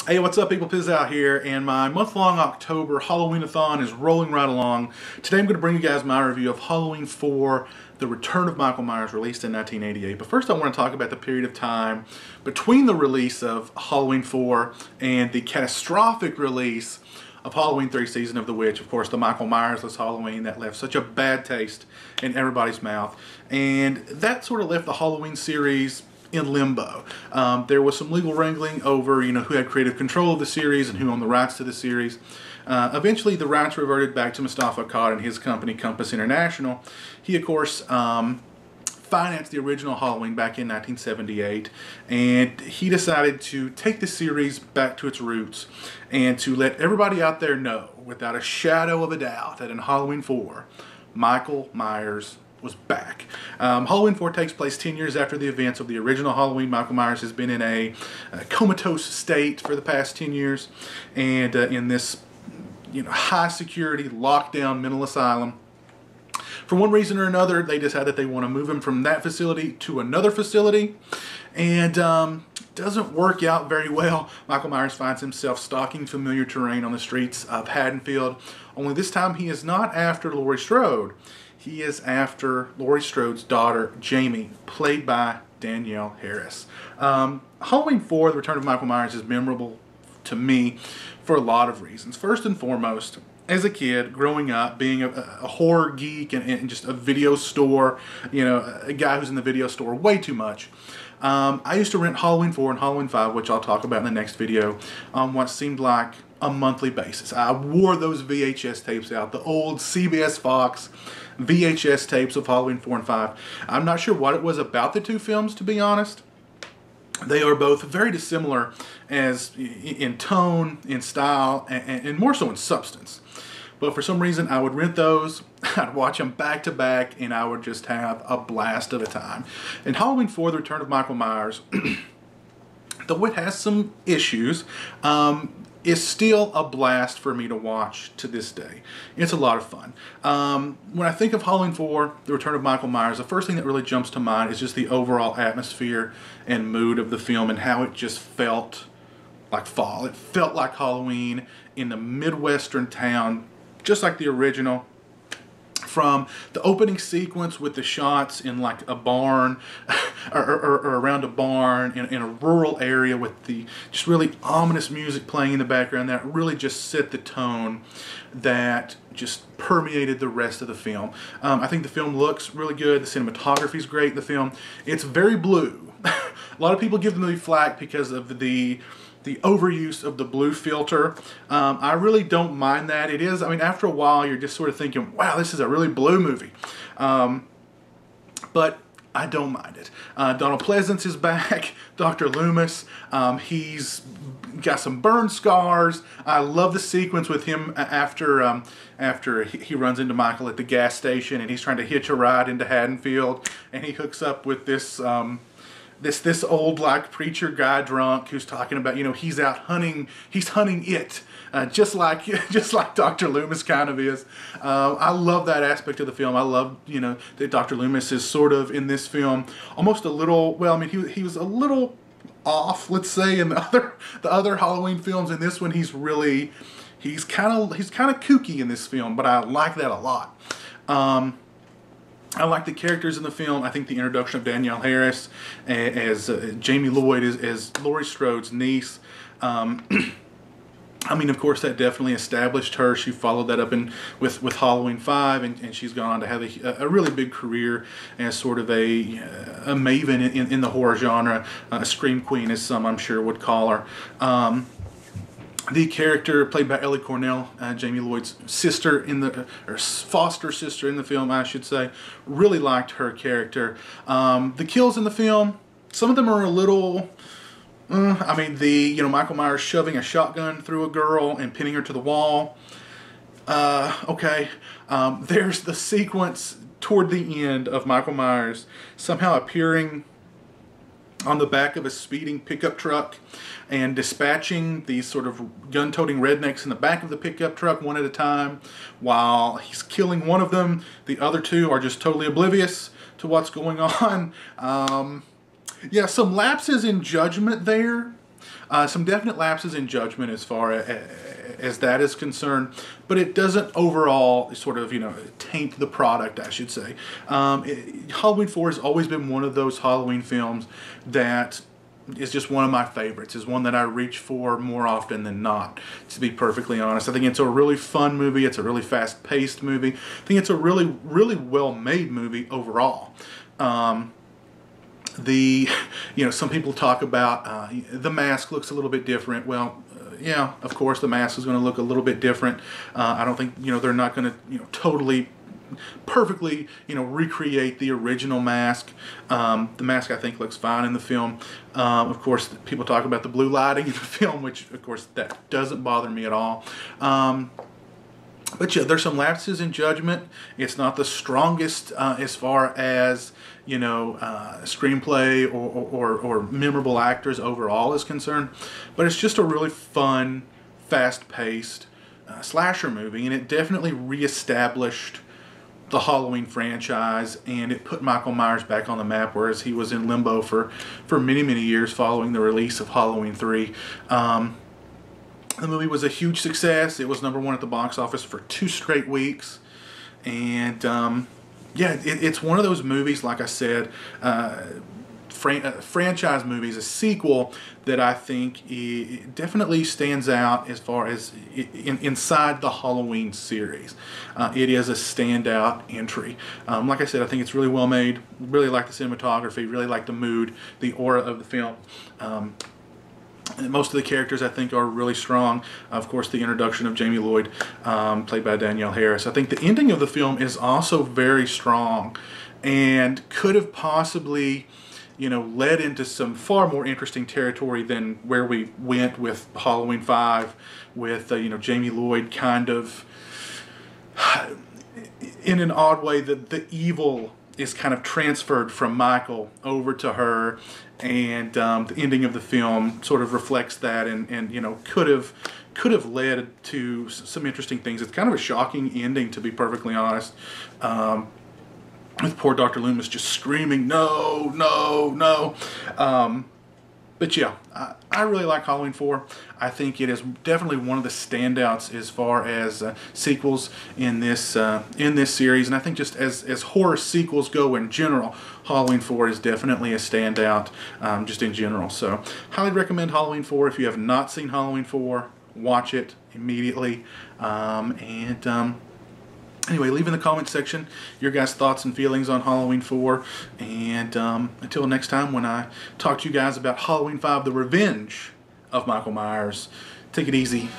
Hey, what's up, people? Piz out here, and my month-long October Halloween-A-thon is rolling right along. Today I'm going to bring you guys my review of Halloween 4, The Return of Michael Myers, released in 1988. But first I want to talk about the period of time between the release of Halloween 4 and the catastrophic release of Halloween 3 Season of the Witch. Of course, the Michael Myers-less Halloween that left such a bad taste in everybody's mouth. And that sort of left the Halloween series in limbo. There was some legal wrangling over, who had creative control of the series and who owned the rights to the series. Eventually, the rights reverted back to Mustafa Akkad and his company, Compass International. He, of course, financed the original Halloween back in 1978, and he decided to take the series back to its roots and to let everybody out there know, without a shadow of a doubt, that in Halloween 4, Michael Myers was back. Halloween 4 takes place 10 years after the events of the original Halloween. Michael Myers has been in a comatose state for the past 10 years, and in this high security lockdown mental asylum. For one reason or another, they decide that they want to move him from that facility to another facility, and doesn't work out very well. Michael Myers finds himself stalking familiar terrain on the streets of Haddonfield, only this time he is not after Laurie Strode. He is after Laurie Strode's daughter, Jamie, played by Danielle Harris. Halloween 4, The Return of Michael Myers, is memorable to me for a lot of reasons. First and foremost, as a kid, growing up, being a horror geek and just a video store, a guy who's in the video store way too much, I used to rent Halloween 4 and Halloween 5, which I'll talk about in the next video, on what seemed like a monthly basis. I wore those VHS tapes out, the old CBS Fox VHS tapes of Halloween 4 and 5. I'm not sure what it was about the two films, to be honest. They are both very dissimilar as in tone, in style, and more so in substance. But for some reason, I would rent those, I'd watch them back to back, and I would just have a blast of a time. In Halloween 4, The Return of Michael Myers, though it has some issues, is still a blast for me to watch to this day. It's a lot of fun. When I think of Halloween 4, The Return of Michael Myers, the first thing that really jumps to mind is just the overall atmosphere and mood of the film and how it just felt like fall. It felt like Halloween in the Midwestern town, just like the original. From the opening sequence with the shots in like a barn or around a barn in a rural area with the just really ominous music playing in the background, that really just set the tone that just permeated the rest of the film. I think the film looks really good. The cinematography is great. The film, it's very blue. A lot of people give the movie flack because of the overuse of the blue filter. I really don't mind that. It is, after a while you're just sort of thinking, wow, this is a really blue movie. But I don't mind it. Donald Pleasance is back. Dr. Loomis, he's got some burn scars. I love the sequence with him after he runs into Michael at the gas station and he's trying to hitch a ride into Haddonfield, and he hooks up with this this old like preacher guy drunk who's talking about, he's out hunting, he's hunting it, just like Dr. Loomis kind of is. I love that aspect of the film. I love, that Dr. Loomis is sort of in this film almost a little, well, he was a little off, let's say, in the other Halloween films. In this one, he's kind of kooky in this film, but I like that a lot. I like the characters in the film. I think the introduction of Danielle Harris as Jamie Lloyd as Laurie Strode's niece. Of course, that definitely established her. She followed that up with Halloween 5, and she's gone on to have a really big career as sort of a maven in the horror genre, a scream queen, as some I'm sure would call her. The character played by Ellie Cornell, Jamie Lloyd's sister or foster sister in the film, I should say, really liked her character. The kills in the film, some of them are a little, Michael Myers shoving a shotgun through a girl and pinning her to the wall. Okay. There's the sequence toward the end of Michael Myers somehow appearing on the back of a speeding pickup truck and dispatching these sort of gun-toting rednecks in the back of the pickup truck one at a time. While he's killing one of them, the other two are just totally oblivious to what's going on. Yeah, some lapses in judgment there Some definite lapses in judgment as far as that is concerned, but it doesn't overall sort of, taint the product, I should say. Halloween 4 has always been one of those Halloween films that is just one of my favorites. Is one that I reach for more often than not, to be perfectly honest. I think it's a really fun movie. It's a really fast-paced movie. I think it's a really, really well-made movie overall. Some people talk about the mask looks a little bit different. Well, yeah, of course the mask is going to look a little bit different. I don't think, they're not going to, totally perfectly, recreate the original mask. The mask, I think, looks fine in the film. Of course, people talk about the blue lighting in the film, which, of course, that doesn't bother me at all. But yeah, there's some lapses in judgment. It's not the strongest as far as, screenplay or memorable actors overall is concerned. But it's just a really fun, fast-paced slasher movie, and it definitely reestablished the Halloween franchise, and it put Michael Myers back on the map, whereas he was in limbo for many, many years following the release of Halloween 3. The movie was a huge success. It was #1 at the box office for 2 straight weeks. And yeah, it's one of those movies, like I said, franchise movies, a sequel that I think it definitely stands out as far as inside the Halloween series. It is a standout entry. Like I said, I think it's really well made. Really like the cinematography, really like the mood, the aura of the film. And most of the characters, I think, are really strong. Of course, the introduction of Jamie Lloyd, played by Danielle Harris. I think the ending of the film is also very strong and could have possibly, led into some far more interesting territory than where we went with Halloween 5, with, Jamie Lloyd kind of, in an odd way, the evil is kind of transferred from Michael over to her, and the ending of the film sort of reflects that, and could have led to some interesting things. It's kind of a shocking ending, to be perfectly honest, with poor Dr. Loomis just screaming, "No, no, no!" But yeah, I really like Halloween 4. I think it is definitely one of the standouts as far as sequels in this series, and I think just as horror sequels go in general, Halloween 4 is definitely a standout just in general. So, highly recommend Halloween 4. If you have not seen Halloween 4, watch it immediately. Anyway, leave in the comment section your guys' thoughts and feelings on Halloween 4. And until next time, when I talk to you guys about Halloween 5, The Revenge of Michael Myers, take it easy.